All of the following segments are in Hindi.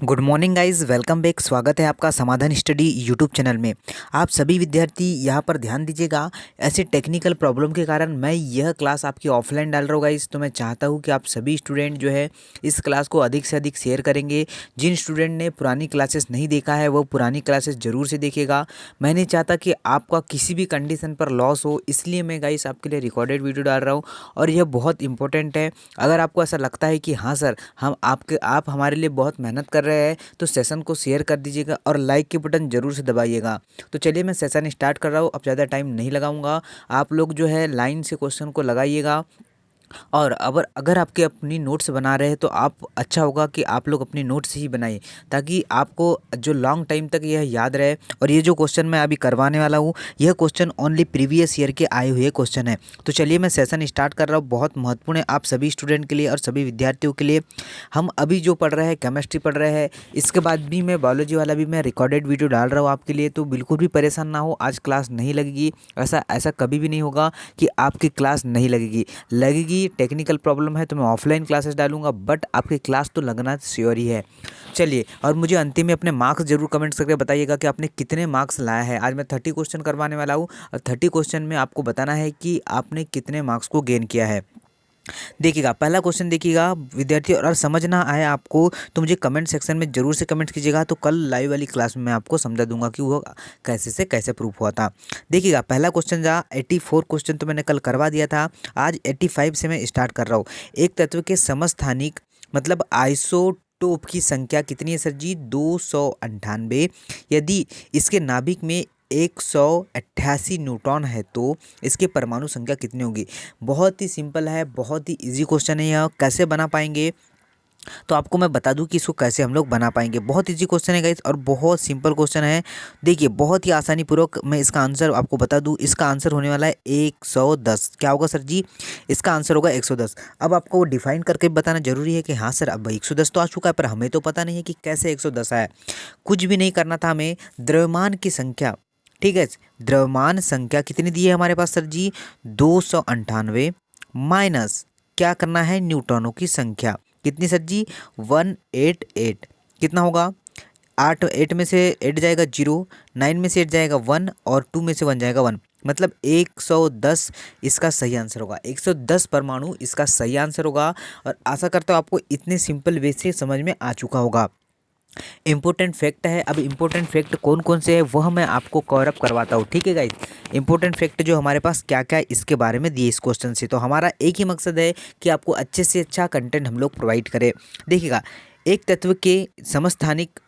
Good morning guys, welcome back. स्वागत है आपका समाधान स्टडी यूट्यूब चैनल में। आप सभी विद्यार्थी यहाँ पर ध्यान दीजिएगा। ऐसे टेक्निकल प्रॉब्लम के कारण मैं यह क्लास आपकी ऑफलाइन डाल रहा हूँ गाइज़। तो मैं चाहता हूँ कि आप सभी स्टूडेंट जो है इस क्लास को अधिक से अधिक शेयर करेंगे। जिन स्टूडेंट ने पुरानी क्लासेस नहीं देखा है वो पुरानी क्लासेस ज़रूर से देखेगा। मैं नहीं चाहता कि आपका किसी भी कंडीशन पर लॉस हो, इसलिए मैं गाइज़ आपके लिए रिकॉर्डेड वीडियो डाल रहा हूँ और यह बहुत इंपॉर्टेंट है। अगर आपको ऐसा लगता है कि हाँ सर, आप हमारे लिए बहुत मेहनत कर रहे हैं तो सेशन को शेयर कर दीजिएगा और लाइक के बटन ज़रूर से दबाइएगा। तो चलिए मैं सेशन स्टार्ट कर रहा हूँ, अब ज़्यादा टाइम नहीं लगाऊंगा। आप लोग जो है लाइन से क्वेश्चन को लगाइएगा। और अगर आपके अपनी नोट्स बना रहे हैं तो आप अच्छा होगा कि आप लोग अपनी नोट्स ही बनाइए, ताकि आपको जो लॉन्ग टाइम तक यह याद रहे। और ये जो क्वेश्चन मैं अभी करवाने वाला हूँ यह क्वेश्चन ओनली प्रीवियस ईयर के आए हुए क्वेश्चन है। तो चलिए मैं सेशन स्टार्ट कर रहा हूँ। बहुत महत्वपूर्ण है आप सभी स्टूडेंट के लिए और सभी विद्यार्थियों के लिए। हम अभी जो पढ़ रहे हैं केमिस्ट्री पढ़ रहे हैं, इसके बाद भी मैं बायोलॉजी वाला भी मैं रिकॉर्डेड वीडियो डाल रहा हूँ आपके लिए। तो बिल्कुल भी परेशान ना हो, आज क्लास नहीं लगेगी, ऐसा ऐसा कभी भी नहीं होगा कि आपकी क्लास नहीं लगेगी। टेक्निकल प्रॉब्लम है तो मैं ऑफलाइन क्लासेस डालूंगा, बट आपकी क्लास तो लगना श्योर ही है। चलिए, और मुझे अंतिम में अपने मार्क्स जरूर कमेंट्स करके बताइएगा कि आपने कितने मार्क्स लाया है। आज मैं 30 क्वेश्चन करवाने वाला हूँ और 30 क्वेश्चन में आपको बताना है कि आपने कितने मार्क्स को गेन किया है। देखिएगा, पहला क्वेश्चन देखिएगा विद्यार्थी, और समझ ना आए आपको तो मुझे कमेंट सेक्शन में जरूर से कमेंट कीजिएगा। तो कल लाइव वाली क्लास में मैं आपको समझा दूंगा कि वो कैसे से कैसे प्रूफ हुआ था। देखिएगा, पहला क्वेश्चन जा 84 क्वेश्चन तो मैंने कल करवा दिया था, आज 85 से मैं स्टार्ट कर रहा हूँ। एक तत्व के समस्थानिक मतलब आइसोटोप की संख्या कितनी है सर जी? 298। यदि इसके नाभिक में 188 न्यूट्रॉन है तो इसके परमाणु संख्या कितनी होगी? बहुत ही सिंपल है, बहुत ही इजी क्वेश्चन है। यह कैसे बना पाएंगे तो आपको मैं बता दूं कि इसको कैसे हम लोग बना पाएंगे। बहुत इजी क्वेश्चन है गाइस और बहुत सिंपल क्वेश्चन है। देखिए, बहुत ही आसानी पूर्वक मैं इसका आंसर आपको बता दूं। इसका आंसर होने वाला है 110। क्या होगा सर जी? इसका आंसर होगा 110। अब आपको वो डिफाइन करके बताना जरूरी है कि हाँ सर अब 110 तो आ चुका है, पर हमें तो पता नहीं है कि कैसे 110 आया। कुछ भी नहीं करना था हमें, द्रव्यमान की संख्या, ठीक है, द्रव्यमान संख्या कितनी दी है हमारे पास सर जी? 298 माइनस क्या करना है? न्यूट्रॉनों की संख्या कितनी सर जी? 188। कितना होगा? 8 में से 8 जाएगा 0, 9 में से 8 जाएगा 1 और 2 में से 1 जाएगा 1, मतलब 110 इसका सही आंसर होगा। 110 परमाणु इसका सही आंसर होगा। और आशा करता हूँ आपको इतने सिंपल वे से समझ में आ चुका होगा। इंपॉर्टेंट फैक्ट है, अब इंपॉर्टेंट फैक्ट कौन कौन से है वह मैं आपको कवर अप करवाता हूँ, ठीक है गाइज। इंपॉर्टेंट फैक्ट जो हमारे पास क्या क्या है इसके बारे में दिए इस क्वेश्चन से। तो हमारा एक ही मकसद है कि आपको अच्छे से अच्छा कंटेंट हम लोग प्रोवाइड करें। देखिएगा, एक तत्व के समस्थानिक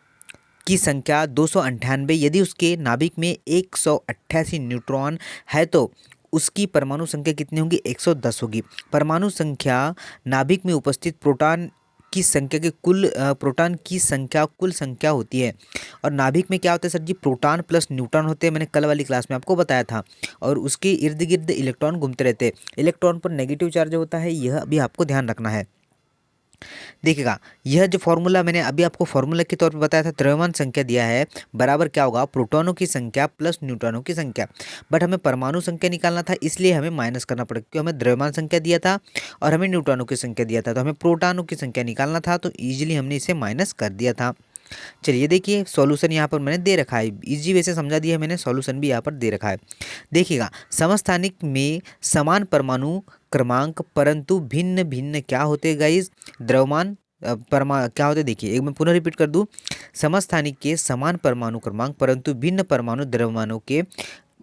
की संख्या 298, यदि उसके नाभिक में 188 न्यूट्रॉन है तो उसकी परमाणु संख्या कितनी होगी? 110 होगी। परमाणु संख्या नाभिक में उपस्थित प्रोटॉन की संख्या के प्रोटॉन की संख्या कुल संख्या होती है। और नाभिक में क्या होता है सर जी? प्रोटॉन प्लस न्यूट्रॉन होते हैं, मैंने कल वाली क्लास में आपको बताया था। और उसके इर्द गिर्द इलेक्ट्रॉन घूमते रहते हैं। इलेक्ट्रॉन पर नेगेटिव चार्ज होता है, यह भी आपको ध्यान रखना है। देखिएगा, यह जो फॉर्मूला मैंने अभी आपको फॉर्मूला के तौर पर बताया था, द्रव्यमान संख्या दिया है बराबर क्या होगा? प्रोटॉनों की संख्या प्लस न्यूट्रॉनों की संख्या। बट हमें परमाणु संख्या निकालना था, इसलिए हमें माइनस करना पड़ेगा, क्योंकि हमें द्रव्यमान संख्या दिया था और हमें न्यूट्रॉनों की संख्या दिया था। तो हमें प्रोटॉनों की संख्या निकालना था, तो ईजिली हमने इसे माइनस कर दिया था। चलिए देखिए, सॉल्यूशन यहाँ पर मैंने दे रखा है, इजी वे से समझा दिया है मैंने, सॉल्यूशन भी यहाँ पर दे रखा है। देखिएगा, समस्थानिक में समान परमाणु क्रमांक परंतु भिन्न भिन्न क्या होते हैं गाइज? द्रव्यमान क्या होते हैं? देखिए, एक मैं पुनः रिपीट कर दूं। समस्थानिक के समान परमाणु क्रमांक परंतु भिन्न परमाणु द्रव्यमानों के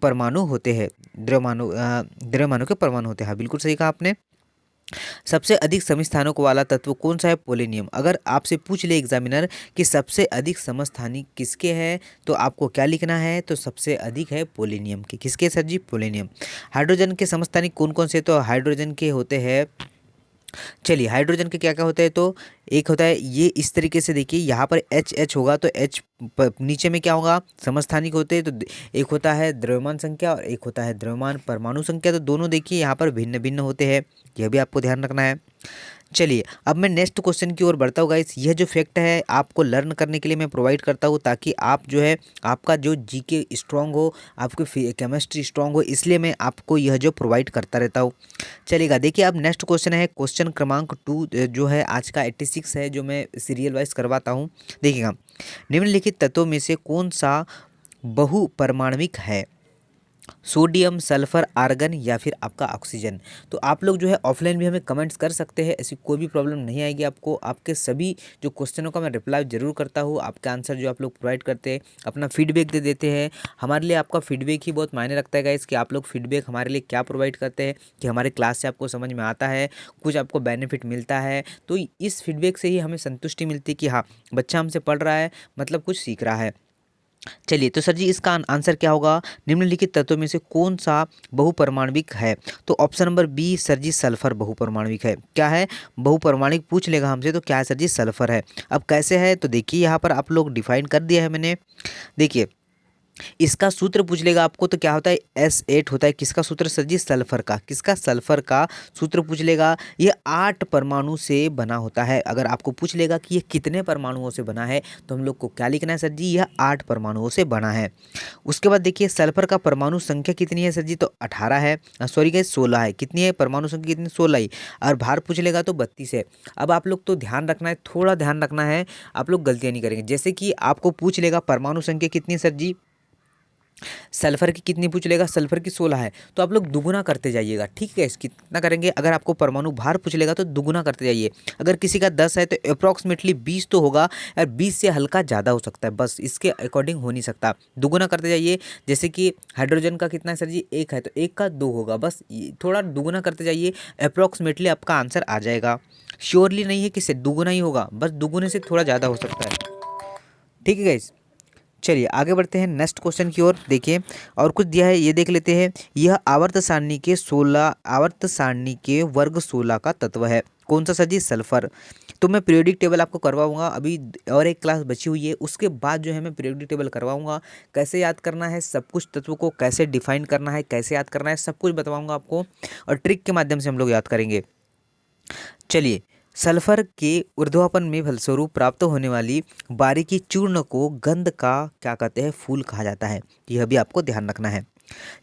परमाणु होते हैं। द्रव्यमानों के परमाणु होते हैं। हाँ, बिल्कुल सही कहा आपने। सबसे अधिक समस्थानिक वाला तत्व कौन सा है? पोलेनियम। अगर आपसे पूछ ले एग्जामिनर कि सबसे अधिक समस्थानिक किसके हैं तो आपको क्या लिखना है? तो सबसे अधिक है पोलेनियम के। किसके सर जी? पोलेनियम। हाइड्रोजन के समस्थानिक कौन कौन से? तो हाइड्रोजन के होते हैं, चलिए हाइड्रोजन के क्या क्या होता है? तो एक होता है ये इस तरीके से, देखिए यहाँ पर एच एच होगा तो एच नीचे में क्या होगा? समस्थानिक होते हैं। तो एक होता है द्रव्यमान संख्या और एक होता है द्रव्यमान परमाणु संख्या। तो दोनों देखिए यहाँ पर भिन्न भिन्न होते हैं, यह भी आपको ध्यान रखना है। चलिए अब मैं नेक्स्ट क्वेश्चन की ओर बढ़ता हूँ गाइस। यह जो फैक्ट है आपको लर्न करने के लिए मैं प्रोवाइड करता हूँ, ताकि आप जो है आपका जो जीके स्ट्रांग हो, आपकी केमिस्ट्री स्ट्रांग हो, इसलिए मैं आपको यह जो प्रोवाइड करता रहता हूँ। चलिएगा, देखिए अब नेक्स्ट क्वेश्चन है क्वेश्चन क्रमांक 2, जो है आज का 86 है, जो मैं सीरियल वाइज करवाता हूँ। देखिएगा, निम्नलिखित तत्वों में से कौन सा बहुपरमाणविक है? सोडियम, सल्फर, आर्गन या फिर आपका ऑक्सीजन। तो आप लोग जो है ऑफलाइन भी हमें कमेंट्स कर सकते हैं, ऐसी कोई भी प्रॉब्लम नहीं आएगी आपको। आपके सभी जो क्वेश्चनों का मैं रिप्लाई जरूर करता हूँ। आपका आंसर जो आप लोग प्रोवाइड करते हैं, अपना फीडबैक दे देते हैं। हमारे लिए आपका फीडबैक ही बहुत मायने रखता है गाइस, कि आप लोग फीडबैक हमारे लिए क्या प्रोवाइड करते हैं, कि हमारे क्लास से आपको समझ में आता है, कुछ आपको बेनिफिट मिलता है। तो इस फीडबैक से ही हमें संतुष्टि मिलती है कि हाँ, बच्चा हमसे पढ़ रहा है, मतलब कुछ सीख रहा है। चलिए, तो सर जी इसका आंसर क्या होगा? निम्नलिखित तत्वों में से कौन सा बहुपरमाणविक है? तो ऑप्शन नंबर बी सर जी सल्फर बहुपरमाणविक है। क्या है? बहुपरमाणविक पूछ लेगा हमसे तो क्या है सर जी? सल्फर है। अब कैसे है तो देखिए, यहाँ पर आप लोग डिफाइन कर दिया है मैंने। देखिए, इसका सूत्र पूछ लेगा आपको तो क्या होता है? S8 होता है। किसका सूत्र सर जी? सल्फर का। किसका? सल्फर का सूत्र पूछ लेगा। ये 8 परमाणु से बना होता है। अगर आपको पूछ लेगा कि ये कितने परमाणुओं से बना है, तो हम लोग को क्या लिखना है सर जी? यह 8 परमाणुओं से बना है। उसके बाद देखिए, सल्फर का परमाणु संख्या कितनी है सर जी? तो 18 है। सॉरी गाइस, 16 है। कितनी है परमाणु संख्या? कितनी? 16 ही। और भार पूछ लेगा तो 32 है। अब आप लोग तो ध्यान रखना है, थोड़ा ध्यान रखना है, आप लोग गलतियाँ नहीं करेंगे। जैसे कि आपको पूछ लेगा परमाणु संख्या कितनी है सर जी? सल्फर की कितनी पूछ लेगा? सल्फर की 16 है। तो आप लोग दुगुना करते जाइएगा, ठीक है? कितना करेंगे? अगर आपको परमाणु भार पूछ लेगा तो दुगुना करते जाइए। अगर किसी का 10 है तो अप्रॉक्सीमेटली 20 तो होगा, और 20 से हल्का ज़्यादा हो सकता है, बस इसके अकॉर्डिंग हो नहीं सकता। दुगुना करते जाइए। जैसे कि हाइड्रोजन का कितना है सर जी? 1 है, तो 1 का 2 होगा। बस थोड़ा दुगुना करते जाइए, अप्रॉक्सीमेटली आपका आंसर आ जाएगा। श्योरली नहीं है कि से दुगुना ही होगा, बस दुगुने से थोड़ा ज़्यादा हो सकता है। ठीक है गाइस, चलिए आगे बढ़ते हैं नेक्स्ट क्वेश्चन की ओर। देखिए, और कुछ दिया है, ये देख लेते हैं। यह आवर्त सारणी के वर्ग 16 का तत्व है। कौन सा सर जी? सल्फर। तो मैं पीरियोडिक टेबल आपको करवाऊंगा अभी, और एक क्लास बची हुई है, उसके बाद जो है मैं पीरियोडिक टेबल करवाऊंगा। कैसे याद करना है सब कुछ, तत्वों को कैसे डिफाइन करना है, कैसे याद करना है, सब कुछ बताऊंगा आपको, और ट्रिक के माध्यम से हम लोग याद करेंगे। चलिए, सल्फर के ऊर्ध्वापन में फलस्वरूप प्राप्त होने वाली बारीकी चूर्ण को गंध का क्या कहते हैं? फूल कहा जाता है। यह भी आपको ध्यान रखना है।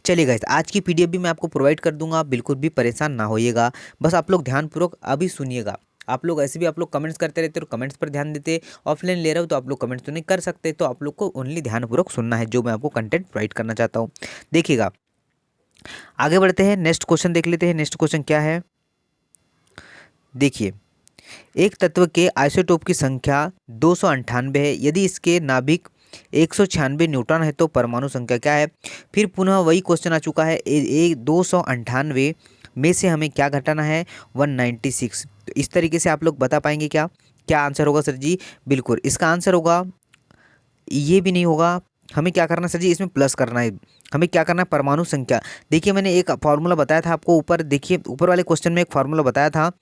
चलिए गाइस, आज की पीडीएफ भी मैं आपको प्रोवाइड कर दूंगा, बिल्कुल भी परेशान ना होइएगा। बस आप लोग ध्यानपूर्वक अभी सुनिएगा। आप लोग ऐसे भी आप लोग कमेंट्स करते रहते हो, कमेंट्स पर ध्यान देते। ऑफलाइन ले रहे हो तो आप लोग कमेंट्स तो नहीं कर सकते, तो आप लोग को ओनली ध्यानपूर्वक सुनना है जो मैं आपको कंटेंट प्रोवाइड करना चाहता हूँ। देखिएगा, आगे बढ़ते हैं, नेक्स्ट क्वेश्चन देख लेते हैं। नेक्स्ट क्वेश्चन क्या है? देखिए, एक तत्व के आइसोटोप की संख्या 298 है। यदि इसके नाभिक 196 न्यूट्रॉन है तो परमाणु संख्या क्या है? फिर पुनः वही क्वेश्चन आ चुका है। 298 में से हमें क्या घटाना है? 196। तो इस तरीके से आप लोग बता पाएंगे क्या? क्या आंसर होगा सर जी? बिल्कुल इसका आंसर होगा, ये भी नहीं होगा। हमें क्या करना है सर जी? इसमें प्लस करना है। हमें क्या करना है? परमाणु संख्या। देखिए, मैंने एक फार्मूला बताया था आपको ऊपर, देखिए ऊपर वाले क्वेश्चन में एक फार्मूला बताया था,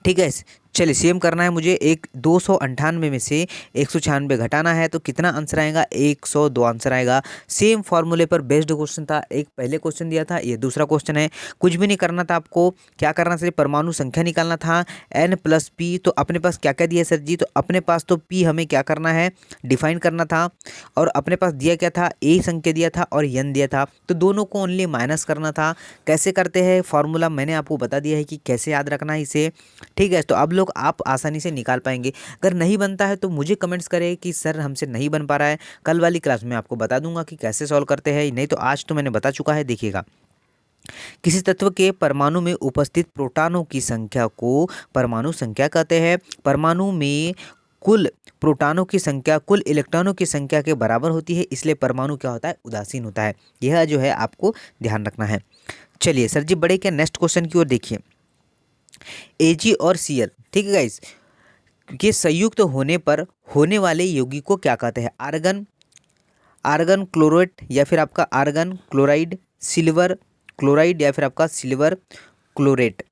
ठीक है? चलिए, सेम करना है मुझे। 298 में से 196 घटाना है, तो कितना आंसर आएगा? 102 आंसर आएगा। सेम फॉर्मूले पर बेस्ड क्वेश्चन था। एक पहले क्वेश्चन दिया था, ये दूसरा क्वेश्चन है। कुछ भी नहीं करना था आपको। क्या करना था? परमाणु संख्या निकालना था, N+P। तो अपने पास क्या क्या दिया सर जी? तो अपने पास तो P हमें क्या करना है? डिफाइन करना था। और अपने पास दिया क्या था? A संख्या दिया था और N दिया था, तो दोनों को ओनली माइनस करना था। कैसे करते हैं फॉर्मूला, मैंने आपको बता दिया है कि कैसे याद रखना है इसे, ठीक है? तो अब लोग आप आसानी से निकाल पाएंगे। अगर नहीं बनता है तो मुझे कमेंट्स करें कि सर हमसे नहीं बन पा रहा है। कल वाली क्लास में आपको बता दूंगा कि कैसे सॉल्व करते हैं, नहीं तो आज तो मैंने बता चुका है। देखिएगा, किसी तत्व के परमाणु में उपस्थित प्रोटॉनों की संख्या को परमाणु संख्या कहते हैं। परमाणु में कुल प्रोटॉनों की संख्या कुल इलेक्ट्रॉनों की संख्या के बराबर होती है, इसलिए परमाणु क्या होता है? उदासीन होता है। यह जो है आपको ध्यान रखना है। चलिए सर जी, बड़े क्या नेक्स्ट क्वेश्चन की ओर देखिए। Ag और Cl, ठीक है गाइस, के संयुक्त होने पर होने वाले यौगिक को क्या कहते हैं? आर्गन, आर्गन क्लोरेट, या फिर आपका आर्गन क्लोराइड, सिल्वर क्लोराइड, या फिर आपका सिल्वर क्लोरेट।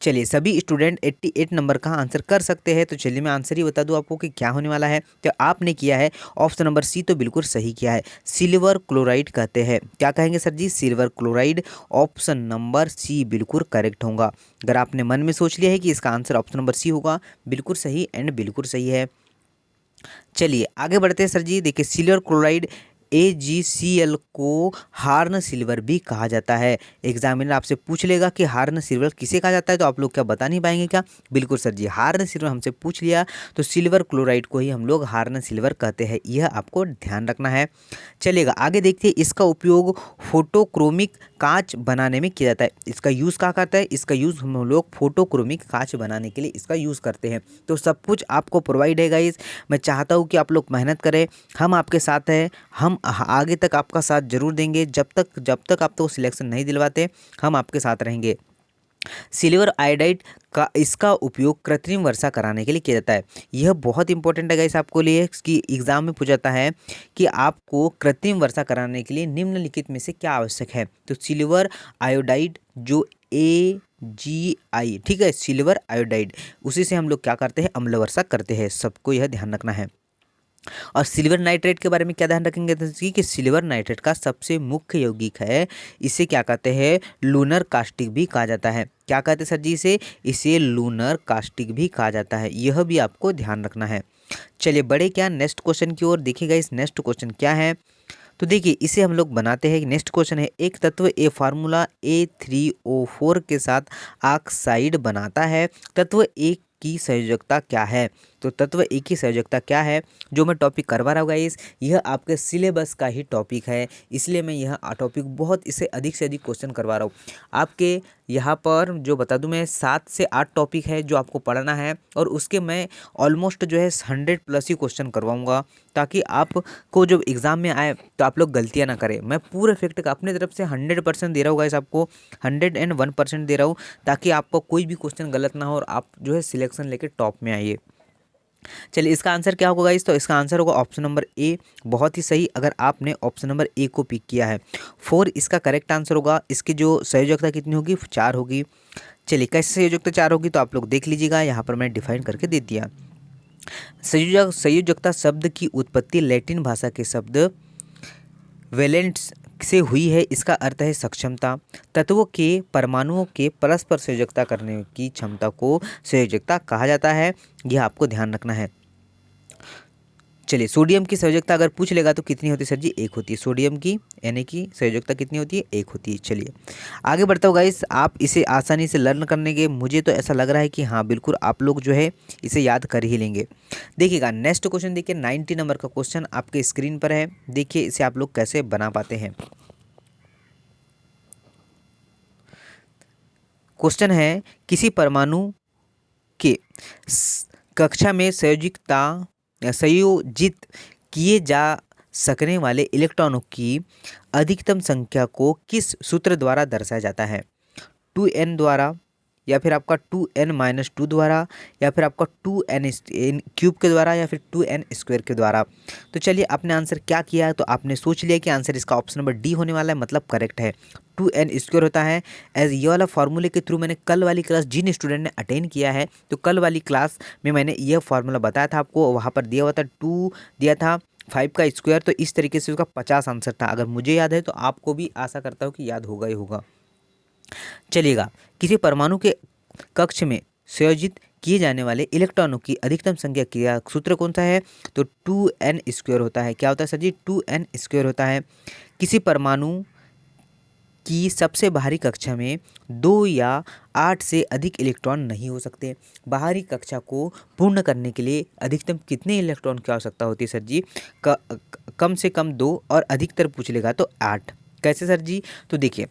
चलिए सभी स्टूडेंट 88 नंबर का आंसर कर सकते हैं। तो चलिए मैं आंसर ही बता दूं आपको कि क्या होने वाला है। तो आपने किया है ऑप्शन नंबर सी, तो बिल्कुल सही किया है, सिल्वर क्लोराइड कहते हैं। क्या कहेंगे sir ji? Silver chloride. Option number C बिल्कुल करेक्ट होगा। अगर आपने मन में सोच लिया है कि इसका आंसर ऑप्शन नंबर सी होगा, बिल्कुल सही एंड बिल्कुल सही है। चलिए आगे बढ़ते हैं सर जी। देखिए सिल्वर क्लोराइड AgCl को हार्न सिल्वर भी कहा जाता है। एग्जामिनर आपसे पूछ लेगा कि हार्न सिल्वर किसे कहा जाता है, तो आप लोग क्या बता नहीं पाएंगे क्या? बिल्कुल सर जी, हार्न सिल्वर हमसे पूछ लिया तो सिल्वर क्लोराइड को ही हम लोग हार्न सिल्वर कहते हैं, यह आपको ध्यान रखना है। चलेगा आगे देखते हैं। इसका उपयोग फोटोक्रोमिक कांच बनाने में किया जाता है। इसका यूज़ कहाँ करता है? इसका यूज़ हम लोग फोटोक्रोमिक कांच बनाने के लिए इसका यूज़ करते हैं। तो सब कुछ आपको प्रोवाइड है गाइस। मैं चाहता हूँ कि आप लोग मेहनत करें, हम आपके साथ हैं, हम आगे तक आपका साथ जरूर देंगे। जब तक आप तो सिलेक्शन नहीं दिलवाते, हम आपके साथ रहेंगे। सिल्वर आयोडाइड का इसका उपयोग कृत्रिम वर्षा कराने के लिए किया जाता है। यह बहुत इंपॉर्टेंट है गाइस आपको लिए कि एग्जाम में पूछा जाता है कि आपको कृत्रिम वर्षा कराने के लिए निम्नलिखित में से क्या आवश्यक है। तो सिल्वर आयोडाइड जो AgI, ठीक है, सिल्वर आयोडाइड, उसी से हम लोग क्या करते हैं? अम्ल वर्षा करते हैं। सबको यह ध्यान रखना है। और सिल्वर नाइट्रेट के बारे में क्या ध्यान रखेंगे कि सिल्वर नाइट्रेट का सबसे मुख्य यौगिक है। इसे क्या कहते हैं? लूनर कास्टिक भी कहा जाता है। क्या कहते हैं सर जी इसे लूनर कास्टिक भी कहा जाता है। यह भी आपको ध्यान रखना है। चलिए बढ़े क्या नेक्स्ट क्वेश्चन की ओर। देखिएगा इस नेक्स्ट क्वेश्चन क्या है। तो देखिए इसे हम लोग बनाते हैं। नेक्स्ट क्वेश्चन है, एक तत्व ए फार्मूला A3O4 के साथ ऑक्साइड बनाता है, तत्व ए की संयोजकता क्या है? तो तत्व ए की संयोजकता क्या है जो मैं टॉपिक करवा रहा हूँ गाइस, यह आपके सिलेबस का ही टॉपिक है, इसलिए मैं यह टॉपिक बहुत इससे अधिक क्वेश्चन करवा रहा हूँ। आपके यहाँ पर जो बता दूँ मैं 7 से 8 टॉपिक है जो आपको पढ़ना है, और उसके मैं ऑलमोस्ट जो है 100+ ही क्वेश्चन करवाऊँगा, ताकि आपको जब एग्ज़ाम में आए तो आप लोग गलतियाँ ना करें। मैं पूरे फैक्ट का अपने तरफ से 100% दे रहा हूँ गाइस, आपको 101% दे रहा हूँ, ताकि आपको कोई भी क्वेश्चन गलत ना हो और आप जो है सिलेक्शन लेके टॉप में आइए। चलिए इसका आंसर क्या होगा गाइस? तो इसका आंसर होगा ऑप्शन नंबर ए, बहुत ही सही। अगर आपने ऑप्शन नंबर ए को पिक किया है, 4 इसका करेक्ट आंसर होगा। इसकी जो संयोजकता कितनी होगी? 4 होगी। चलिए कैसे संयोजकता 4 होगी तो आप लोग देख लीजिएगा, यहाँ पर मैं डिफाइन करके दे दिया। संयोजकता शब्द की उत्पत्ति लैटिन भाषा के शब्द वैलेंट्स से हुई है। इसका अर्थ है सक्षमता। तत्वों के परमाणुओं के परस्पर संयोजकता करने की क्षमता को संयोजकता कहा जाता है। यह आपको ध्यान रखना है। चलिए सोडियम की संयोजकता अगर पूछ लेगा तो कितनी होती है सर जी? 1 होती है। सोडियम की Na की संयोजकता कितनी होती है? 1 होती है। चलिए आगे बढ़ता हूँ गाइस, आप इसे आसानी से लर्न करने के, मुझे तो ऐसा लग रहा है कि हाँ बिल्कुल आप लोग जो है इसे याद कर ही लेंगे। देखिएगा नेक्स्ट क्वेश्चन, देखिए 90 नंबर का क्वेश्चन आपके स्क्रीन पर है। देखिए इसे आप लोग कैसे बना पाते हैं। क्वेश्चन है, किसी परमाणु के कक्षा में संयोजित किए जा सकने वाले इलेक्ट्रॉनों की अधिकतम संख्या को किस सूत्र द्वारा दर्शाया जाता है? 2n द्वारा, या फिर आपका 2n-2 द्वारा, या फिर आपका 2n क्यूब के द्वारा, या फिर 2n स्क्वायर के द्वारा। तो चलिए आपने आंसर क्या किया है? तो आपने सोच लिया कि आंसर इसका ऑप्शन नंबर डी होने वाला है, मतलब करेक्ट है। 2n स्क्वायर होता है। एज ये वाला फार्मूले के थ्रू मैंने कल वाली क्लास जिन स्टूडेंट ने अटेंड किया है, तो कल वाली क्लास में मैंने यह फार्मूला बताया था आपको। वहाँ पर दिया हुआ था 2 दिया था 5 का स्क्वायर, तो इस तरीके से उसका 50 आंसर था। अगर मुझे याद है तो आपको भी आशा करता हूँ कि याद होगा ही होगा। चलिएगा किसी परमाणु के कक्ष में संयोजित किए जाने वाले इलेक्ट्रॉनों की अधिकतम संख्या का सूत्र कौन सा है? तो 2n स्क्वायर होता है। क्या होता है सर जी? 2n स्क्वायर होता है। किसी परमाणु की सबसे बाहरी कक्षा में 2 या 8 से अधिक इलेक्ट्रॉन नहीं हो सकते। बाहरी कक्षा को पूर्ण करने के लिए अधिकतम कितने इलेक्ट्रॉन की आवश्यकता होती है सर जी? कम से कम 2 और अधिकतर पूछ लेगा तो 8। कैसे सर जी? तो देखिए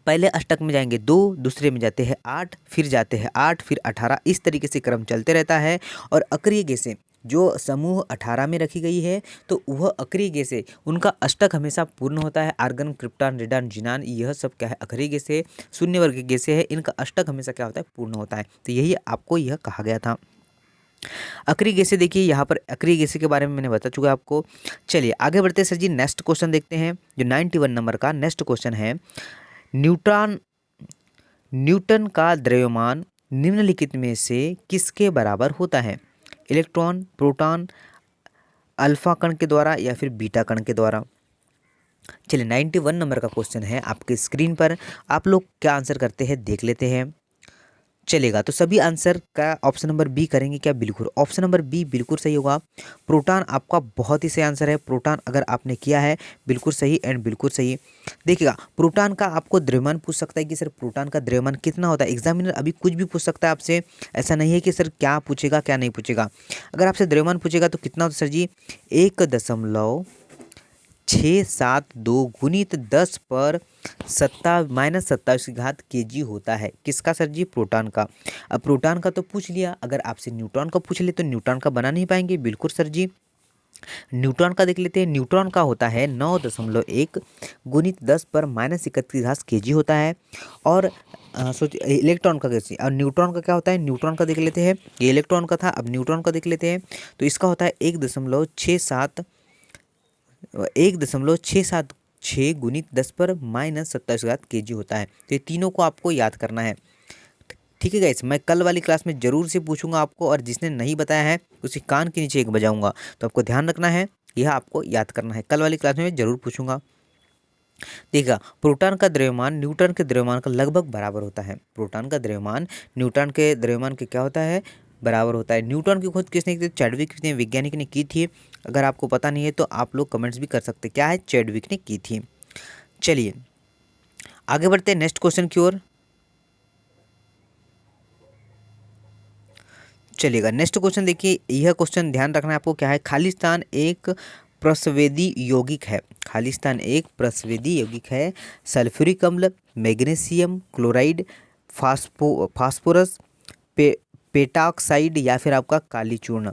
पहले अष्टक में जाएंगे 2, दूसरे में जाते हैं 8, फिर जाते हैं 8, फिर 18, इस तरीके से क्रम चलते रहता है। और अक्रिय गैसें जो समूह 18 में रखी गई है, तो वह अक्रिय गैसें उनका अष्टक हमेशा पूर्ण होता है। आर्गन, क्रिप्टॉन, रेडॉन, जिनान, यह सब क्या है? अक्रिय गैसें, शून्य वर्ग की गैसें है, इनका अष्टक हमेशा क्या होता है? पूर्ण होता है। तो यही आपको यह कहा गया था। अक्रिय गैसें देखिए, यहाँ पर अक्रिय गैसें के बारे में मैंने बता चुका आपको। चलिए आगे बढ़ते हैं सर जी, नेक्स्ट क्वेश्चन देखते हैं जो 91 नंबर का नेक्स्ट क्वेश्चन है। न्यूट्रॉन न्यूटन का द्रव्यमान निम्नलिखित में से किसके बराबर होता है? इलेक्ट्रॉन, प्रोटॉन, अल्फा कण के द्वारा या फिर बीटा कण के द्वारा। चलिए 91 नंबर का क्वेश्चन है आपके स्क्रीन पर, आप लोग क्या आंसर करते हैं देख लेते हैं। चलेगा, तो सभी आंसर का ऑप्शन नंबर बी करेंगे क्या? बिल्कुल, ऑप्शन नंबर बी बिल्कुल सही होगा। प्रोटॉन आपका बहुत ही सही आंसर है। प्रोटॉन अगर आपने किया है बिल्कुल सही एंड बिल्कुल सही। देखिएगा, प्रोटॉन का आपको द्रव्यमान पूछ सकता है कि सर प्रोटॉन का द्रव्यमान कितना होता है। एग्जामिनर अभी कुछ भी पूछ सकता है आपसे, ऐसा नहीं है कि सर क्या पूछेगा क्या नहीं पूछेगा। अगर आपसे द्रव्यमान पूछेगा तो कितना होता है सर जी? 1.672 गुणित 10 पर -27 kg होता है। किसका सर जी? प्रोटॉन का। अब प्रोटॉन का तो पूछ लिया, अगर आपसे न्यूट्रॉन का पूछ ले तो न्यूट्रॉन का बना नहीं पाएंगे। बिल्कुल सर जी। न्यूट्रॉन का देख लेते हैं। न्यूट्रॉन का होता है 9.1 गुणित 10 पर -31 kg होता है। और सोच इलेक्ट्रॉन का कैसे, और न्यूट्रॉन का क्या होता है? न्यूट्रॉन का देख लेते हैं। ये इलेक्ट्रॉन का था, अब न्यूट्रॉन का देख लेते हैं। तो इसका होता है 1.676 गुणित 10 पर -27 kg होता है। तो ये तीनों को आपको याद करना है। ठीक है गाइस, मैं कल वाली क्लास में ज़रूर से पूछूंगा आपको, और जिसने नहीं बताया है उसी कान के नीचे एक बजाऊंगा। तो आपको ध्यान रखना है, यह आपको याद करना है। कल वाली क्लास में मैं ज़रूर पूछूंगा। देखिएगा, प्रोटॉन का द्रव्यमान न्यूट्रॉन के द्रव्यमान का लगभग बराबर होता है। प्रोटॉन का द्रव्यमान न्यूट्रॉन के द्रव्यमान के क्या होता है? बराबर होता है। न्यूटन की खोज किसने की थी? चैडविक ने, वैज्ञानिक ने की थी। अगर आपको पता नहीं है तो आप लोग कमेंट्स भी कर सकते, क्या है? चैडविक ने की थी। चलिए आगे बढ़ते हैं नेक्स्ट क्वेश्चन की ओर। चलिएगा, नेक्स्ट क्वेश्चन देखिए, यह क्वेश्चन ध्यान रखना है आपको। क्या है? खालिस्तान एक प्रस्वेदी यौगिक है। खालिस्तान एक प्रस्वेदी यौगिक है। सल्फ्यूरिक अम्ल, मैग्नीशियम क्लोराइड, फास्फोरस, पे पेटाक्साइड या फिर आपका काली चूर्ण।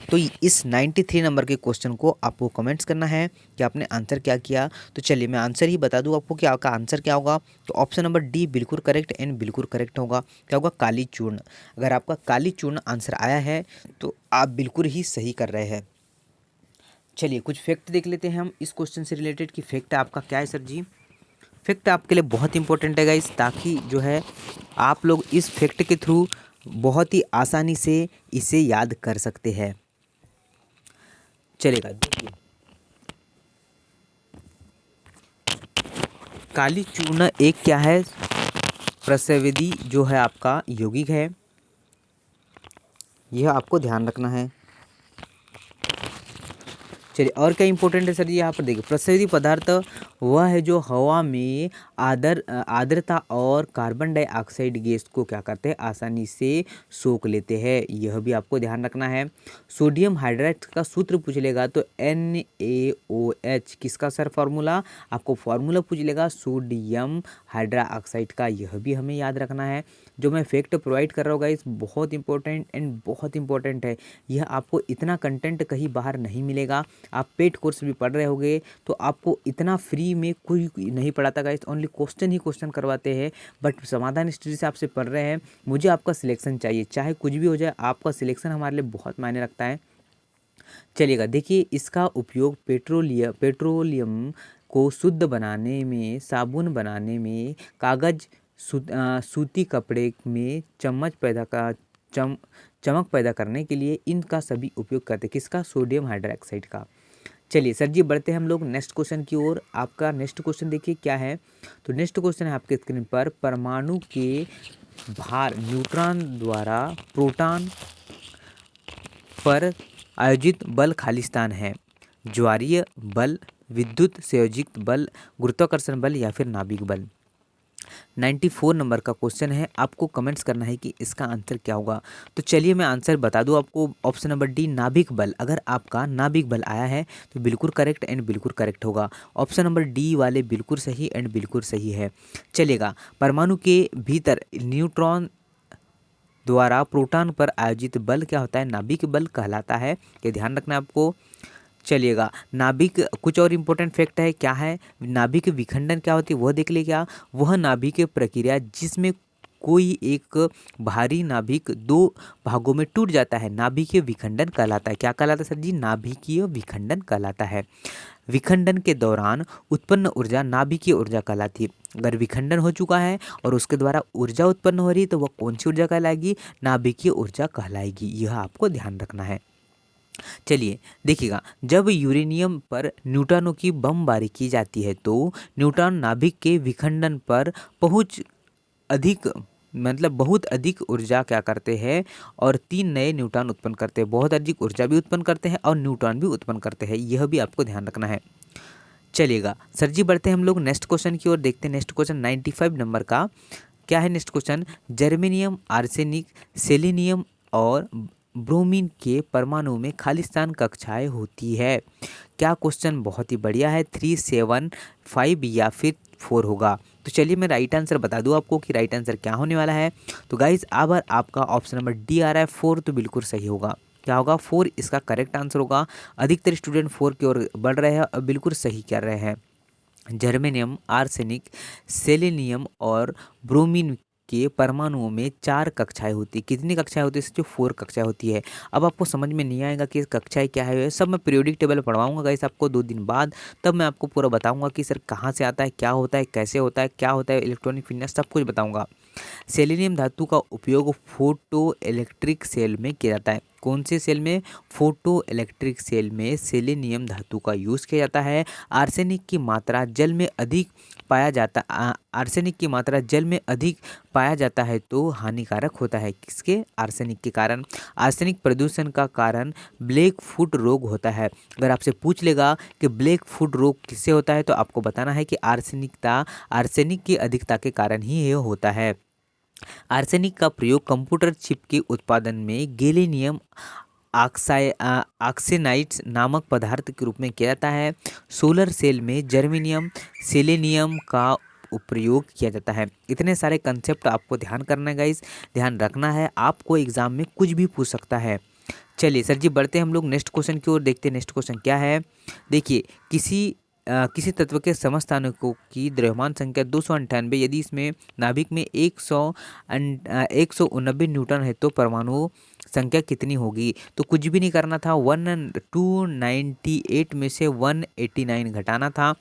तो इस 93 नंबर के क्वेश्चन को आपको कमेंट्स करना है कि आपने आंसर क्या किया। तो चलिए मैं आंसर ही बता दूं आपको कि आपका आंसर क्या होगा। तो ऑप्शन नंबर डी बिल्कुल करेक्ट एंड बिल्कुल करेक्ट होगा। क्या होगा? काली चूर्ण। अगर आपका काली चूर्ण आंसर आया है तो आप बिल्कुल ही सही कर रहे हैं। चलिए कुछ फैक्ट देख लेते हैं हम इस क्वेश्चन से रिलेटेड कि फैक्ट आपका क्या है सर जी। फैक्ट आपके लिए बहुत इंपॉर्टेंट है गाइस, ताकि जो है आप लोग इस फैक्ट के थ्रू बहुत ही आसानी से इसे याद कर सकते हैं। चलेगा, देखिए काली चूर्ण एक क्या है? प्रस्वेदी जो है आपका यौगिक है, यह आपको ध्यान रखना है। चलिए और क्या इंपॉर्टेंट है सर जी यहाँ पर देखिए, प्रस्वेदी पदार्थ वह है जो हवा में आर्द्रता और कार्बन डाइऑक्साइड गैस को क्या करते हैं? आसानी से सोख लेते हैं। यह भी आपको ध्यान रखना है। सोडियम हाइड्राइड का सूत्र पूछ लेगा तो NaOH, किसका सर फॉर्मूला? आपको फॉर्मूला पूछ लेगा सोडियम हाइड्रोक्साइड का, यह भी हमें याद रखना है। जो मैं फैक्ट प्रोवाइड कर रहा हूँ गाइस, बहुत इंपॉर्टेंट एंड बहुत इंपॉर्टेंट है। यह आपको इतना कंटेंट कहीं बाहर नहीं मिलेगा। आप पेड कोर्स भी पढ़ रहे होगे तो आपको इतना फ्री में कोई नहीं पढ़ाता गाइस, ओनली क्वेश्चन ही क्वेश्चन करवाते हैं। बट समाधान स्टडी से आपसे पढ़ रहे हैं, मुझे आपका सिलेक्शन चाहिए, चाहे कुछ भी हो जाए, आपका सिलेक्शन हमारे लिए बहुत मायने रखता है। चलिएगा, देखिए इसका उपयोग पेट्रोलियम को शुद्ध बनाने में, साबुन बनाने में, कागज, सूती कपड़े में चमक पैदा करने के लिए इनका सभी उपयोग करते हैं। किसका? सोडियम हाइड्रोक्साइड का। चलिए सर जी बढ़ते हैं हम लोग नेक्स्ट क्वेश्चन की ओर। आपका नेक्स्ट क्वेश्चन देखिए क्या है। तो नेक्स्ट क्वेश्चन है आपके स्क्रीन पर, परमाणु के भार न्यूट्रॉन द्वारा प्रोटॉन पर आयोजित बल खालिस्तान है। ज्वारीय बल, विद्युत संयोजित बल, गुरुत्वाकर्षण बल या फिर नाभिक बल। 94 नंबर का क्वेश्चन है, आपको कमेंट्स करना है कि इसका आंसर क्या होगा। तो चलिए मैं आंसर बता दूं आपको। ऑप्शन नंबर डी नाभिक बल। अगर आपका नाभिक बल आया है तो बिल्कुल करेक्ट एंड बिल्कुल करेक्ट होगा। ऑप्शन नंबर डी वाले बिल्कुल सही एंड बिल्कुल सही है। चलेगा, परमाणु के भीतर न्यूट्रॉन द्वारा प्रोटॉन पर आयोजित बल क्या होता है? नाभिक बल कहलाता है। ये ध्यान रखना है आपको। चलिएगा, नाभिक कुछ और इम्पोर्टेंट फैक्ट है, क्या है? नाभिक विखंडन क्या होती है वह देख ले। क्या? वह नाभिक प्रक्रिया जिसमें कोई एक भारी नाभिक दो भागों में टूट जाता है, नाभिकीय विखंडन कहलाता है। क्या कहलाता है सर जी? नाभिकीय विखंडन कहलाता है। विखंडन के दौरान उत्पन्न ऊर्जा नाभिकीय ऊर्जा कहलाती है। अगर विखंडन हो चुका है और उसके द्वारा ऊर्जा उत्पन्न हो रही है तो वह कौन सी ऊर्जा कहलाएगी? नाभिकीय ऊर्जा कहलाएगी। यह आपको ध्यान रखना है। चलिए देखिएगा, जब यूरेनियम पर न्यूट्रॉनों की बमबारी की जाती है तो न्यूट्रॉन नाभिक के विखंडन पर पहुंच अधिक मतलब बहुत अधिक ऊर्जा क्या करते हैं और 3 नए न्यूट्रॉन उत्पन्न करते हैं। बहुत अधिक ऊर्जा भी उत्पन्न करते हैं और न्यूट्रॉन भी उत्पन्न करते हैं। यह भी आपको ध्यान रखना है। चलिएगा सर जी, बढ़ते हैं हम लोग नेक्स्ट क्वेश्चन की ओर। देखते हैं नेक्स्ट क्वेश्चन 95 नंबर का क्या है। Next question, germanium, arsenic, selenium और ब्रोमीन के परमाणु में खालिस्तान कक्षाएं होती है। क्या क्वेश्चन बहुत ही बढ़िया है। 3, 7, 5 या फिर 4 होगा। तो चलिए मैं राइट आंसर बता दूं आपको कि राइट आंसर क्या होने वाला है। तो गाइज अब आपका ऑप्शन नंबर डी आ रहा है 4, तो बिल्कुल सही होगा। क्या होगा? 4 इसका करेक्ट आंसर होगा। अधिकतर स्टूडेंट 4 की ओर बढ़ रहे हैं और बिल्कुल सही कर रहे हैं। जर्मेनियम, आर्सेनिक, सेलेनियम और ब्रोमीन के परमाणुओं में 4 कक्षाएं होती है। कितनी कक्षाएं होती है? जो 4 कक्षाएं होती है। अब आपको समझ में नहीं आएगा कि कक्षाएं क्या है, सब मैं पीरियोडिक टेबल पढ़वाऊंगा गाइस आपको 2 दिन बाद। तब मैं आपको पूरा बताऊंगा कि सर कहाँ से आता है, क्या होता है, कैसे होता है, क्या होता है इलेक्ट्रॉनिक विन्यास, सब कुछ बताऊंगा। सेलेनियम धातु का उपयोग फोटो इलेक्ट्रिक सेल में किया जाता है। कौन से सेल में? फोटो इलेक्ट्रिक सेल में सेलेनियम धातु का यूज किया जाता है। आर्सेनिक की मात्रा जल में अधिक पाया जाता आर्सेनिक की मात्रा जल में अधिक पाया जाता है तो हानिकारक होता है। किसके? आर्सेनिक के कारण। आर्सेनिक प्रदूषण का कारण ब्लैक फुट रोग होता है। अगर आपसे पूछ लेगा कि ब्लैक फुट रोग किससे होता है तो आपको बताना है कि आर्सेनिक की अधिकता के कारण ही यह होता है। आर्सेनिक का प्रयोग कंप्यूटर चिप के उत्पादन में गैलियम ऑक्सेनाइड्स नामक पदार्थ के रूप में किया जाता है। सोलर सेल में जर्मेनियम, सेलेनियम का प्रयोग किया जाता है। इतने सारे कंसेप्ट आपको ध्यान करना है गाइस, ध्यान रखना है। आपको एग्जाम में कुछ भी पूछ सकता है। चलिए सर जी, बढ़ते हैं हम लोग नेक्स्ट क्वेश्चन की ओर। देखते हैं नेक्स्ट क्वेश्चन क्या है। देखिए, किसी तत्व के समस्थानिकों की द्रव्यमान संख्या 298, यदि इसमें नाभिक में 189 न्यूटन है तो परमाणु संख्या कितनी होगी? तो कुछ भी नहीं करना था, 298 में से 189 घटाना था,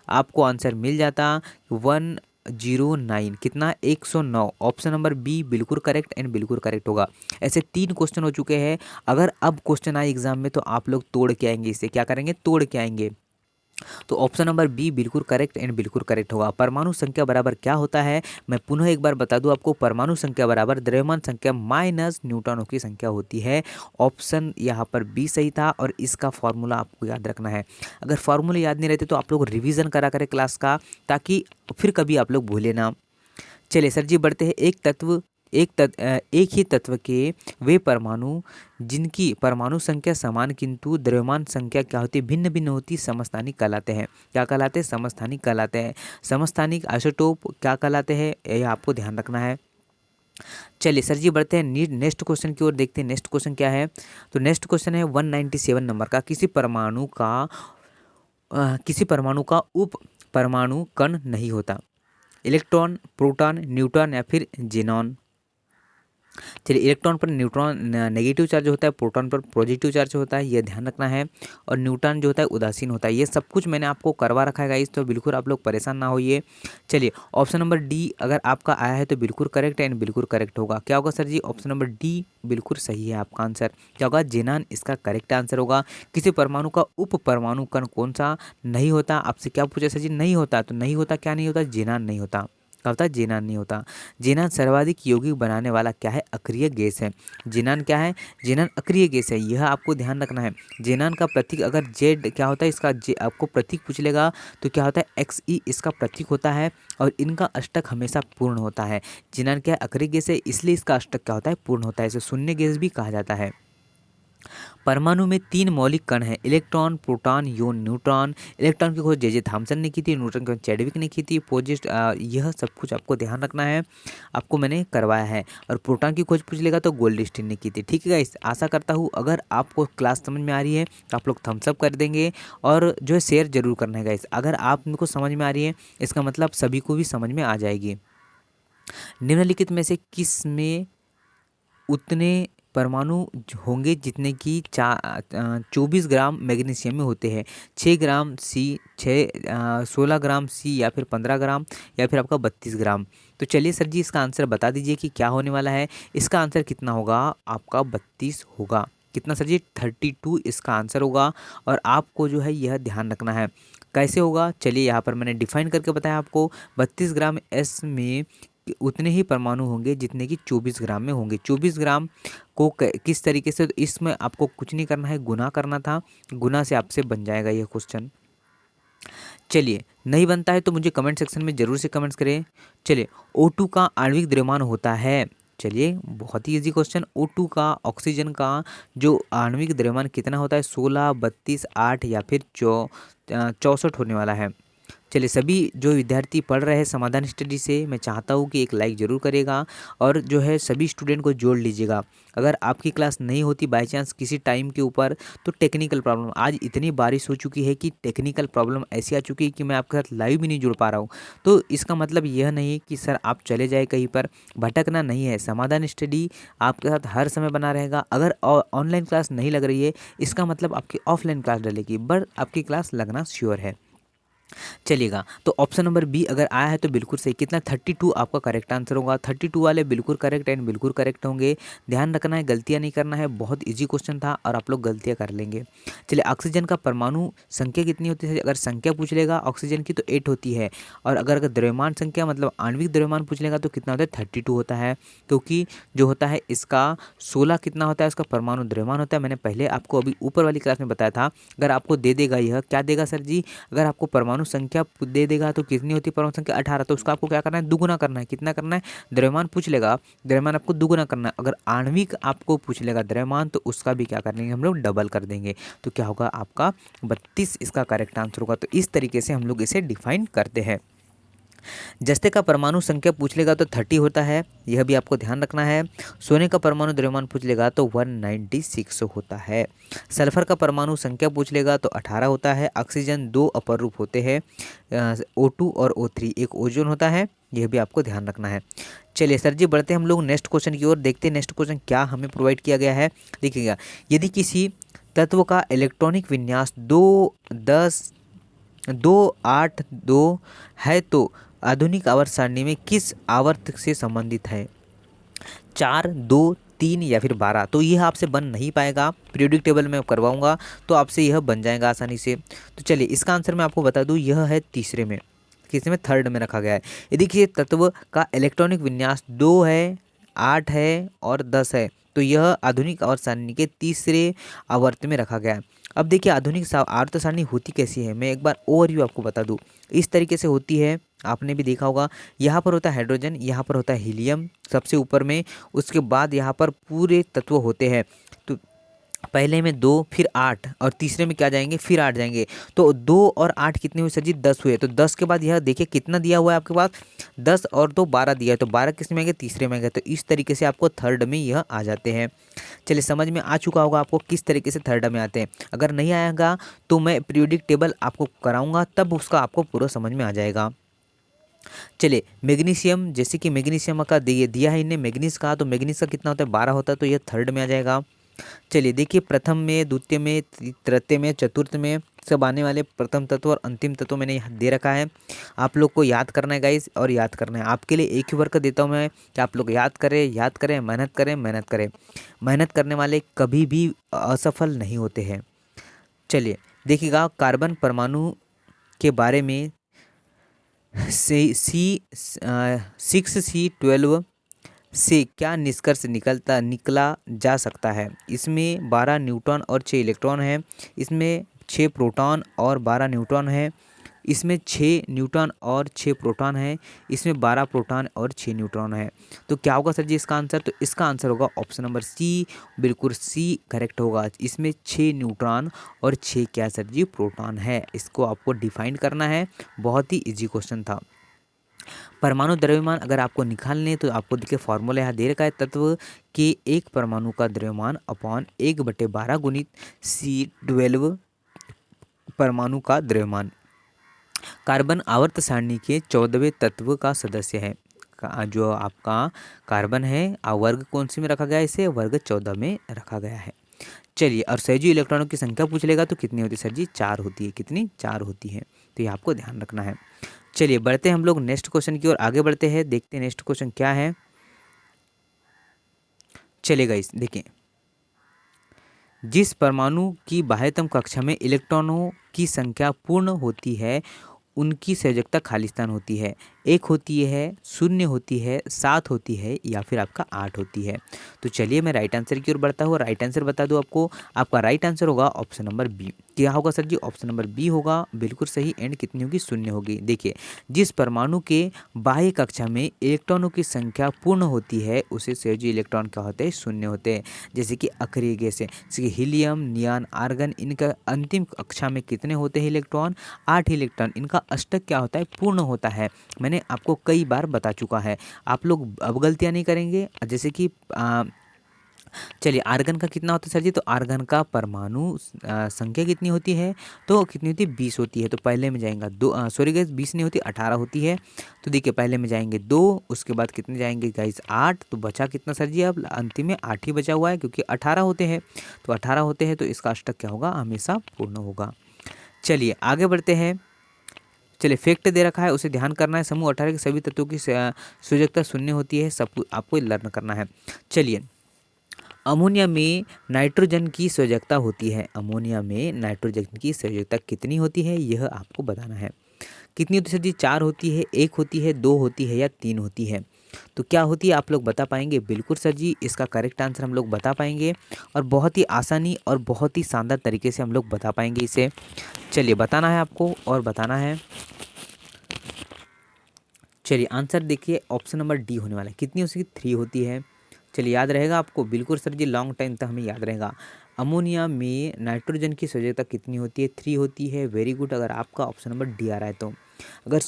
आपको आंसर मिल जाता 109। कितना? 109। ऑप्शन नंबर बी बिल्कुल करेक्ट एंड बिल्कुल करेक्ट होगा। ऐसे 3 क्वेश्चन हो चुके हैं। अगर अब क्वेश्चन आए एग्जाम में तो आप लोग तोड़ के आएंगे, इसे क्या करेंगे? तोड़ के आएंगे। तो ऑप्शन नंबर बी बिल्कुल करेक्ट एंड बिल्कुल करेक्ट होगा। परमाणु संख्या बराबर क्या होता है? मैं पुनः एक बार बता दूं आपको, परमाणु संख्या बराबर द्रव्यमान संख्या माइनस न्यूट्रॉनों की संख्या होती है। ऑप्शन यहाँ पर बी सही था और इसका फॉर्मूला आपको याद रखना है। अगर फॉर्मूले याद नहीं रहते तो आप लोग रिवीजन करा करें क्लास का, ताकि फिर कभी आप लोग भूले ना। चलिए सर जी, बढ़ते हैं। एक ही तत्व के वे परमाणु जिनकी परमाणु संख्या समान किंतु द्रव्यमान संख्या क्या होती है? भिन्न भिन्न होती, समस्थानिक कहलाते हैं। क्या कहलाते हैं? समस्थानिक कहलाते हैं। समस्थानिक आइसोटोप क्या कहलाते हैं? यह आपको ध्यान रखना है। चलिए सर जी, बढ़ते हैं नेक्स्ट क्वेश्चन की ओर। देखते हैं नेक्स्ट क्वेश्चन क्या है। तो नेक्स्ट क्वेश्चन है 197 नंबर का। किसी परमाणु का उप परमाणु कण नहीं होता। इलेक्ट्रॉन, प्रोटॉन, न्यूट्रॉन या फिर जेनॉन। चलिए, इलेक्ट्रॉन पर न्यूट्रॉन नेगेटिव चार्ज होता है, प्रोटॉन पर पॉजिटिव चार्ज होता है, यह ध्यान रखना है। और न्यूट्रॉन जो होता है उदासीन होता है। ये सब कुछ मैंने आपको करवा रखा है गाइस, तो बिल्कुल आप लोग परेशान ना होइए। चलिए, ऑप्शन नंबर डी अगर आपका आया है तो बिल्कुल करेक्ट एंड बिल्कुल करेक्ट होगा। क्या होगा सर जी? ऑप्शन नंबर डी बिल्कुल सही है आपका आंसर। क्या होगा? जेनान इसका करेक्ट आंसर होगा। किसी परमाणु का उप परमाणु कण कौन सा नहीं होता? आपसे क्या पूछा सर जी? नहीं होता। तो नहीं होता, क्या नहीं होता? जेनान नहीं होता। क्या होता है? जेनान नहीं होता। जेनान सर्वाधिक यौगिक बनाने वाला क्या है? अक्रिय गैस है। जेनान क्या है? जेनान अक्रिय गैस है, यह आपको ध्यान रखना है। जेनान का प्रतीक अगर जेड क्या होता है, इसका आपको प्रतीक पूछ लेगा तो क्या होता है? XE इसका प्रतीक होता है और इनका अष्टक हमेशा पूर्ण होता है। जेनान क्या है? अक्रिय गैस है, इसलिए इसका अष्टक क्या होता है? पूर्ण होता है। इसे शून्य गैस भी कहा जाता है। परमाणु में 3 मौलिक कण हैं, इलेक्ट्रॉन, प्रोटॉन, न्यूट्रॉन। इलेक्ट्रॉन की खोज जे थॉमसन ने की थी, न्यूट्रॉन की खोज चैडविक ने की थी। यह सब कुछ आपको ध्यान रखना है, आपको मैंने करवाया है। और प्रोटॉन की खोज पूछ लेगा तो गोल्डस्टीन ने की थी। ठीक है गाइस, आशा करता हूँ अगर आपको क्लास समझ में आ रही है तो आप लोग थम्स अप कर देंगे और जो है शेयर जरूर करना है गाइस। अगर आप को समझ में आ रही है इसका मतलब सभी को भी समझ में आ जाएगी। निम्नलिखित में से किस में उतने परमाणु होंगे जितने कि 24 ग्राम मैग्नीशियम में होते हैं? 6 ग्राम सी, 16 ग्राम सी, या फिर 15 ग्राम, या फिर आपका 32 ग्राम। तो चलिए सर जी, इसका आंसर बता दीजिए कि क्या होने वाला है। इसका आंसर कितना होगा? आपका 32 होगा। कितना सर जी? 32 इसका आंसर होगा। और आपको जो है यह ध्यान रखना है। कैसे होगा? चलिए यहाँ पर मैंने डिफाइन करके बताया आपको। 32 ग्राम एस में उतने ही परमाणु होंगे जितने कि 24 ग्राम में होंगे। 24 ग्राम को किस तरीके से, तो इसमें आपको कुछ नहीं करना है, गुना करना था। गुना से आपसे बन जाएगा यह क्वेश्चन। चलिए, नहीं बनता है तो मुझे कमेंट सेक्शन में जरूर से कमेंट्स करें। चलिए, O2 का आणविक द्रव्यमान होता है। चलिए, बहुत ही इजी क्वेश्चन। O2 का, ऑक्सीजन का जो आणविक द्रव्यमान कितना होता है? 16, 32, 8 या फिर 64 होने वाला है। चलिए, सभी जो विद्यार्थी पढ़ रहे हैं समाधान स्टडी से, मैं चाहता हूँ कि एक लाइक ज़रूर करेगा और जो है सभी स्टूडेंट को जोड़ लीजिएगा। अगर आपकी क्लास नहीं होती बाय चांस किसी टाइम के ऊपर, तो टेक्निकल प्रॉब्लम, आज इतनी बारिश हो चुकी है कि टेक्निकल प्रॉब्लम ऐसी आ चुकी है कि मैं आपके साथ लाइव भी नहीं जुड़ पा रहा हूँ। तो इसका मतलब यह नहीं है कि सर आप चले जाए कहीं पर, भटकना नहीं है। समाधान स्टडी आपके साथ हर समय बना रहेगा। अगर ऑनलाइन क्लास नहीं लग रही है, इसका मतलब आपकी ऑफलाइन क्लास डलेगी, बट आपकी क्लास लगना श्योर है। चलिएगा, तो ऑप्शन नंबर बी अगर आया है तो बिल्कुल सही। कितना? 32 आपका करेक्ट आंसर होगा। 32 वाले बिल्कुल करेक्ट एंड बिल्कुल करेक्ट होंगे। ध्यान रखना है, गलतियां नहीं करना है। बहुत इजी क्वेश्चन था और आप लोग गलतियां कर लेंगे। चलिए, ऑक्सीजन का परमाणु संख्या कितनी होती है? अगर संख्या पूछ लेगा ऑक्सीजन की तो 8 होती है। और अगर द्रव्यमान संख्या मतलब आणविक द्रव्यमान पूछ लेगा तो कितना होता है? 32 होता है। क्योंकि जो होता है इसका 16 कितना होता है? इसका परमाणु द्रव्यमान होता है। मैंने पहले आपको अभी ऊपर वाली क्लास में बताया था। अगर आपको दे देगा, यह क्या देगा सर जी? अगर आपको परमाणु संख्या दे देगा तो कितनी होती है परमाणु संख्या? 18। तो उसका आपको क्या करना है? दुगुना करना है। कितना करना है? द्रव्यमान पूछ लेगा, द्रव्यमान आपको दुगुना करना है। अगर आणविक आपको पूछ लेगा द्रव्यमान, तो उसका भी क्या कर लेंगे हम लोग? डबल कर देंगे। तो क्या होगा? आपका 32 इसका करेक्ट आंसर होगा। तो इस तरीके से हम लोग इसे डिफाइन करते हैं। जस्ते का परमाणु संख्या पूछ लेगा तो 30 होता है, यह भी आपको ध्यान रखना है। सोने का परमाणु द्रव्यमान पूछ लेगा तो 196 होता है। सल्फर का परमाणु संख्या पूछ लेगा तो 18 होता है। ऑक्सीजन 2 अपर रूप होते हैं, O2 और O3, एक ओजोन होता है, यह भी आपको ध्यान रखना है। चलिए सर जी, बढ़ते हैं हम लोग नेक्स्ट क्वेश्चन की ओर। देखते हैं नेक्स्ट क्वेश्चन क्या हमें प्रोवाइड किया गया है। देखिएगा, यदि किसी तत्व का इलेक्ट्रॉनिक विन्यास 2 8 2 है तो आधुनिक आवर्त सारणी में किस आवर्त से संबंधित है? 4, 2, 3 या फिर 12। तो यह आपसे बन नहीं पाएगा। पीरियोडिक टेबल में करवाऊंगा तो आपसे यह बन जाएगा आसानी से। तो चलिए, इसका आंसर मैं आपको बता दूं, यह है तीसरे में, किसमें? थर्ड में रखा गया है। यदि किसी तत्व का इलेक्ट्रॉनिक विन्यास 2 है, 8 है और 10 है, तो यह आधुनिक आवर्त सारणी के तीसरे आवर्त में रखा गया है। अब देखिए, आधुनिक आवर्त सारणी होती कैसी है, मैं एक बार ओवरव्यू आपको बता दूं। इस तरीके से होती है, आपने भी देखा होगा। यहाँ पर होता है हाइड्रोजन, यहाँ पर होता है हीलियम सबसे ऊपर में, उसके बाद यहाँ पर पूरे तत्व होते हैं। तो पहले में 2, फिर 8 और तीसरे में क्या जाएंगे? फिर 8 जाएंगे। तो 2 और 8 कितने हुए सर जी? 10 हुए। तो 10 के बाद यह देखिए कितना दिया हुआ है आपके पास? 10 और 2 12 दिया है। तो 12 किस में आएंगे? तीसरे में आएंगे। तो इस तरीके से आपको थर्ड में यह आ जाते हैं। चलिए, समझ में आ चुका होगा आपको किस तरीके से थर्ड में आते हैं। अगर नहीं आएगा तो मैं पीरियोडिक टेबल आपको कराऊंगा, तब उसका आपको पूरा समझ में आ जाएगा। चलिए, मैग्नीशियम, जैसे कि मैग्नीशियम का दिया है इन्हें मैग्नीज का, तो मैग्नीज का कितना होता है? 12 होता है। तो यह थर्ड में आ जाएगा। चलिए देखिए, प्रथम में, द्वितीय में, तृतीय में, चतुर्थ में सब आने वाले प्रथम तत्व और अंतिम तत्व मैंने यहाँ दे रखा है। आप लोग को याद करना है गाइस, और याद करना है। आपके लिए एक ही वर्क देता हूँ मैं कि आप लोग याद करें, याद करें, मेहनत करें, मेहनत करें। मेहनत करने वाले कभी भी असफल नहीं होते हैं। चलिए देखिएगा, कार्बन परमाणु के बारे में C6C12 से क्या निष्कर्ष निकला जा सकता है? इसमें 12 न्यूट्रॉन और 6 इलेक्ट्रॉन हैं। इसमें 6 प्रोटॉन और 12 न्यूट्रॉन हैं। इसमें 6 न्यूट्रॉन और 6 प्रोटॉन हैं। इसमें 12 प्रोटॉन और 6 न्यूट्रॉन है। तो क्या होगा सर जी इसका आंसर? तो इसका आंसर होगा ऑप्शन नंबर सी, बिल्कुल सी करेक्ट होगा। इसमें 6 न्यूट्रॉन और 6 क्या सर जी? प्रोटॉन है। इसको आपको डिफाइन करना है। बहुत ही इजी क्वेश्चन था। परमाणु द्रव्यमान अगर आपको निकालने तो आपको देखिए फॉर्मूला यहाँ दे रखा है, तत्व के एक परमाणु का द्रव्यमान अपॉन 1/12 गुणित C12 परमाणु का द्रव्यमान। कार्बन आवर्त सारणी के 14वें तत्व का सदस्य है। जो आपका कार्बन है वर्ग कौन सी में रखा गया है, इसे वर्ग 14 में रखा गया है। चलिए, और सहजीवी इलेक्ट्रॉनों की संख्या पूछ लेगा तो कितनी होती है सर जी? 4 होती है। कितनी? 4 होती है। तो ये आपको ध्यान रखना है। चलिए बढ़ते हैं हम लोग नेक्स्ट क्वेश्चन की ओर आगे बढ़ते हैं, देखते हैं नेक्स्ट क्वेश्चन क्या है। चलिए गाइस देखिए, जिस परमाणु की बाह्यतम कक्षा में इलेक्ट्रॉनों की संख्या पूर्ण होती है उनकी संयोजकता खाली स्थान होती है। 1 होती है, 0 होती है, 7 होती है या फिर आपका 8 होती है। तो चलिए मैं राइट आंसर की ओर बढ़ता हूँ। राइट आंसर बता दूँ आपको, आपका राइट आंसर होगा ऑप्शन नंबर बी। क्या होगा सर जी? ऑप्शन नंबर बी होगा, बिल्कुल सही। एंड कितनी होगी? 0 होगी। देखिए, जिस परमाणु के बाह्य कक्षा में इलेक्ट्रॉनों की संख्या पूर्ण होती है उसे संयोजी इलेक्ट्रॉन क्या होते हैं? 0 होते हैं। जैसे कि अक्रिय गैस है, जैसे कि हीलियम, नियान, आर्गन, इनका अंतिम कक्षा में कितने होते हैं इलेक्ट्रॉन? 8 इलेक्ट्रॉन। इनका अष्टक क्या होता है? पूर्ण होता है। मैंने आपको कई बार बता चुका है, आप लोग अब गलतियां नहीं करेंगे। जैसे कि चलिए, आर्गन का कितना होता है सर जी? तो आर्गन का परमाणु संख्या कितनी होती है? तो कितनी होती है? 20 होती है। तो पहले में जाएगा 2, सॉरी गाइस 20 नहीं होती, 18 होती है। तो देखिए, पहले में जाएंगे 2, उसके बाद कितने जाएंगे गाइस? 8। तो बचा कितना सर जी? अब अंतिम में 8 ही बचा हुआ है, क्योंकि 18 होते हैं। तो 18 होते हैं तो इसका अष्टक क्या होगा? हमेशा पूर्ण होगा। चलिए आगे बढ़ते हैं। चलिए, फैक्ट दे रखा है, उसे ध्यान करना है। समूह 18 के सभी तत्वों की संयोजकता 0 होती है, सब आपको लर्न करना है। चलिए, अमोनिया में नाइट्रोजन की संयोजकता होती है। अमोनिया में नाइट्रोजन की संयोजकता कितनी होती है, यह आपको बताना है। कितनी होती है सर जी? 4 होती है, 1 होती है, 2 होती है या 3 होती है? तो क्या होती है आप लोग बता पाएंगे? बिल्कुल सर जी, इसका करेक्ट आंसर हम लोग बता पाएंगे, और बहुत ही आसानी और बहुत ही शानदार तरीके से हम लोग बता पाएंगे इसे। चलिए, बताना है आपको और बताना है। चलिए, आंसर देखिए, ऑप्शन नंबर डी होने वाला है। कितनी हो सकती? 3 होती है। चलिए, याद रहेगा आपको? बिल्कुल सर जी, लॉन्ग टाइम तक हमें याद रहेगा। अमोनिया में नाइट्रोजन की संयोजकता कितनी होती है? 3 होती है। वेरी गुड, अगर आपका ऑप्शन नंबर डी आ रहा है तो। अगर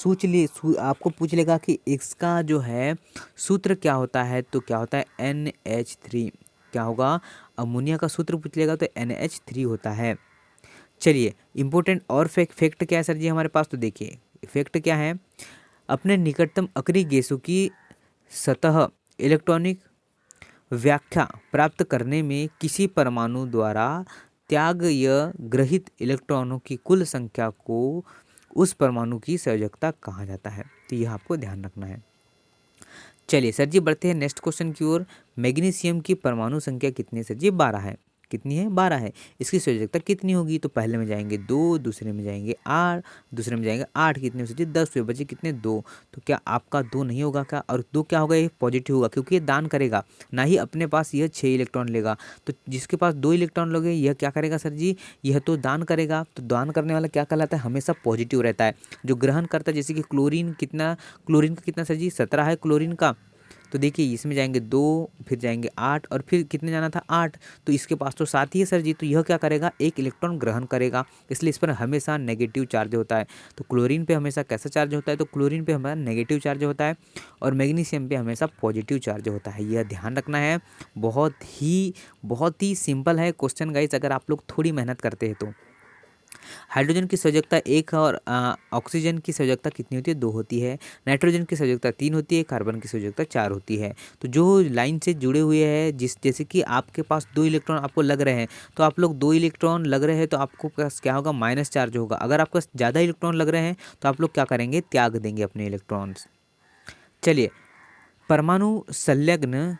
आपको पूछ लेगा कि इसका जो है सूत्र क्या होता है, तो क्या होता है? NH3। क्या होगा? अमोनिया का सूत्र पूछ लेगा तो NH3 होता है। चलिए, इंपॉर्टेंट और फैक्ट क्या है सर जी हमारे पास? तो देखिए, फैक्ट क्या है? अपने निकटतम अक्रिय गैसों की सतह इलेक्ट्रॉनिक व्याख्या प्राप्त करने में किसी परमाणु द्वारा त्याग या ग्रहित इलेक्ट्रॉनों की कुल संख्या को उस परमाणु की संयोजकता कहा जाता है। तो यह आपको ध्यान रखना है। चलिए सर जी, बढ़ते हैं नेक्स्ट क्वेश्चन की ओर। मैग्नीशियम की परमाणु संख्या कितनी है सर जी? 12 है। कितनी है? 12 है। इसकी संयोजकता कितनी होगी? तो पहले में जाएंगे 2, दूसरे में जाएंगे 8, दूसरे में जाएंगे 8। कितने सर जी? 10 हुए, बचे कितने? 2। तो क्या आपका 2 नहीं होगा क्या? और 2 क्या होगा? ये पॉजिटिव होगा, क्योंकि ये दान करेगा, ना ही अपने पास यह 6 इलेक्ट्रॉन लेगा। तो जिसके पास 2 इलेक्ट्रॉन लोगे, यह क्या करेगा सर जी? यह तो दान करेगा। तो दान करने वाला क्या कहलाता है? हमेशा पॉजिटिव रहता है। जो ग्रहण करता है, जैसे कि क्लोरीन का कितना सर जी? 17 है क्लोरीन का। तो देखिए, इसमें जाएंगे 2, फिर जाएंगे 8, और फिर कितने जाना था? 8। तो इसके पास तो 7 ही है सर जी। तो यह क्या करेगा? 1 इलेक्ट्रॉन ग्रहण करेगा, इसलिए इस पर हमेशा नेगेटिव चार्ज होता है। तो क्लोरीन पे हमेशा कैसा चार्ज होता है? तो क्लोरीन पे हमारा नेगेटिव चार्ज होता है, और मैग्नीशियम पे हमेशा पॉजिटिव चार्ज होता है। यह ध्यान रखना है। बहुत ही सिंपल है क्वेश्चन गाइस, अगर आप लोग थोड़ी मेहनत करते हैं तो। हाइड्रोजन की संयोजकता 1 और ऑक्सीजन की संयोजकता कितनी होती है? 2 होती है। नाइट्रोजन की संयोजकता 3 होती है। कार्बन की संयोजकता 4 होती है। तो जो लाइन से जुड़े हुए हैं, जैसे कि आपके पास 2 इलेक्ट्रॉन आपको लग रहे हैं, तो आप लोग 2 इलेक्ट्रॉन लग रहे हैं तो आपको पास क्या होगा? माइनस चार्ज होगा। अगर आपको ज़्यादा इलेक्ट्रॉन लग रहे हैं तो आप लोग क्या करेंगे? त्याग देंगे अपने इलेक्ट्रॉन्स। चलिए, परमाणु संलग्न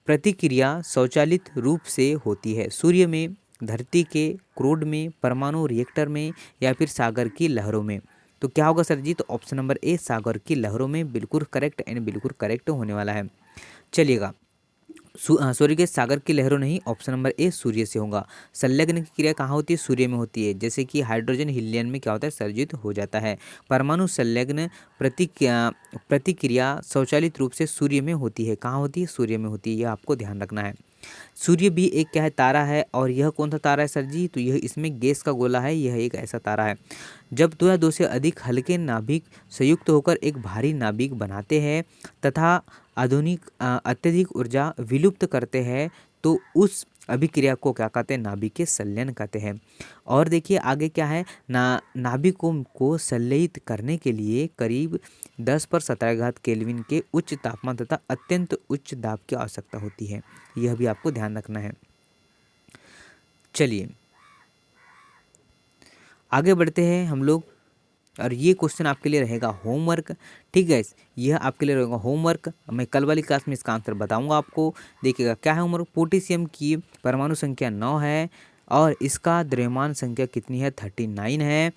प्रतिक्रिया स्वचालित रूप से होती है। सूर्य में, धरती के क्रोड में, परमाणु रिएक्टर में, या फिर सागर की लहरों में? तो क्या होगा सर जी? तो ऑप्शन नंबर ए, सागर की लहरों में, बिल्कुल करेक्ट एंड बिल्कुल करेक्ट होने वाला है। चलिएगा, सूर्य के सागर की लहरों नहीं, ऑप्शन नंबर ए सूर्य से होगा। संलग्न की क्रिया कहाँ होती है? सूर्य में होती है। जैसे कि हाइड्रोजन हीलियम में क्या होता है? सर्जित हो जाता है। परमाणु संलग्न प्रतिक्रिया स्वचालित रूप से सूर्य में होती है। कहाँ होती है? सूर्य में होती है। यह आपको ध्यान रखना है। सूर्य भी एक क्या है? तारा है। और यह कौन सा तारा है सर जी? तो यह इसमें गैस का गोला है। यह एक ऐसा तारा है। जब 2 या 2 से अधिक हल्के नाभिक संयुक्त होकर एक भारी नाभिक बनाते हैं तथा अत्यधिक ऊर्जा विलुप्त करते हैं, तो उस अभिक्रिया को क्या कहते हैं? नाभिक के संलयन कहते हैं। और देखिए आगे क्या है? नाभिकों को संलयित करने के लिए करीब 10⁻⁴ केल्विन के उच्च तापमान तथा अत्यंत उच्च दाब की आवश्यकता होती है। यह भी आपको ध्यान रखना है। चलिए आगे बढ़ते हैं हम लोग, और ये क्वेश्चन आपके लिए रहेगा होमवर्क। ठीक है, यह आपके लिए रहेगा होमवर्क। मैं कल वाली क्लास में इसका आंसर बताऊंगा आपको। देखिएगा क्या है होमवर्क। पोटेशियम की परमाणु संख्या 9 है और इसका द्रव्यमान संख्या कितनी है, 39 है।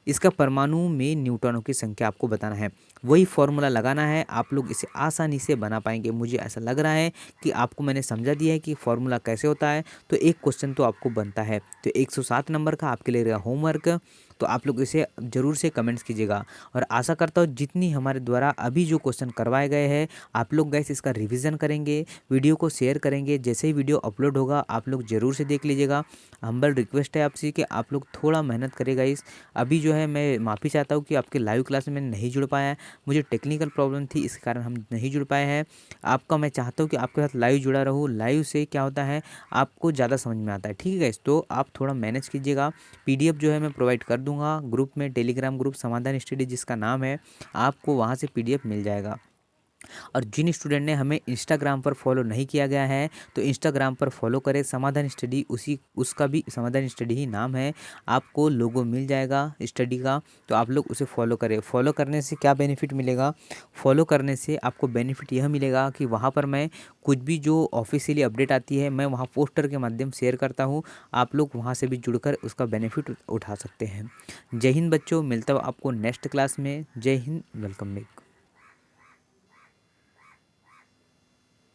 इसका परमाणु में न्यूट्रॉनों की संख्या आपको बताना है। वही फॉर्मूला लगाना है, आप लोग इसे आसानी से बना पाएंगे। मुझे ऐसा लग रहा है कि आपको मैंने समझा दिया है कि फॉर्मूला कैसे होता है, तो एक क्वेश्चन तो आपको बनता है। तो 107 नंबर का आपके लिए रहेगा होमवर्क। तो आप लोग इसे ज़रूर से कमेंट्स कीजिएगा, और आशा करता हूँ जितनी हमारे द्वारा अभी जो क्वेश्चन करवाए गए हैं आप लोग गैस इसका रिवीजन करेंगे, वीडियो को शेयर करेंगे। जैसे ही वीडियो अपलोड होगा आप लोग ज़रूर से देख लीजिएगा। हम्बल रिक्वेस्ट है आपसे कि आप लोग थोड़ा मेहनत करेगा। इस अभी जो है मैं माफ़ी चाहता हूँ कि आपके लाइव क्लास में नहीं जुड़ पाया है, मुझे टेक्निकल प्रॉब्लम थी, इस कारण हम नहीं जुड़ पाए हैं। आपका मैं चाहता हूँ कि आपके साथ लाइव जुड़ा रहूँ। लाइव से क्या होता है आपको ज़्यादा समझ में आता है। ठीक है, तो आप थोड़ा मैनेज कीजिएगा। पीडीएफ जो है मैं प्रोवाइड कर दूंगा ग्रुप में, टेलीग्राम ग्रुप समाधान स्टडी जिसका नाम है, आपको वहाँ से पीडीएफ मिल जाएगा। और जिन स्टूडेंट ने हमें इंस्टाग्राम पर फॉलो नहीं किया गया है तो इंस्टाग्राम पर फॉलो करें समाधान स्टडी, उसी उसका भी समाधान स्टडी ही नाम है। आपको लोगो मिल जाएगा स्टडी का, तो आप लोग उसे फॉलो करें। फॉलो करने से क्या बेनिफिट मिलेगा, फॉलो करने से आपको बेनिफिट यह मिलेगा कि वहाँ पर मैं कुछ भी जो ऑफिशियली अपडेट आती है मैं वहाँ पोस्टर के माध्यम शेयर करता हूँ। आप लोग वहाँ से भी जुड़कर उसका बेनिफिट उठा सकते हैं। जय हिंद बच्चों, मिलता हूँ आपको नेक्स्ट क्लास में। जय हिंद, वेलकम बैक।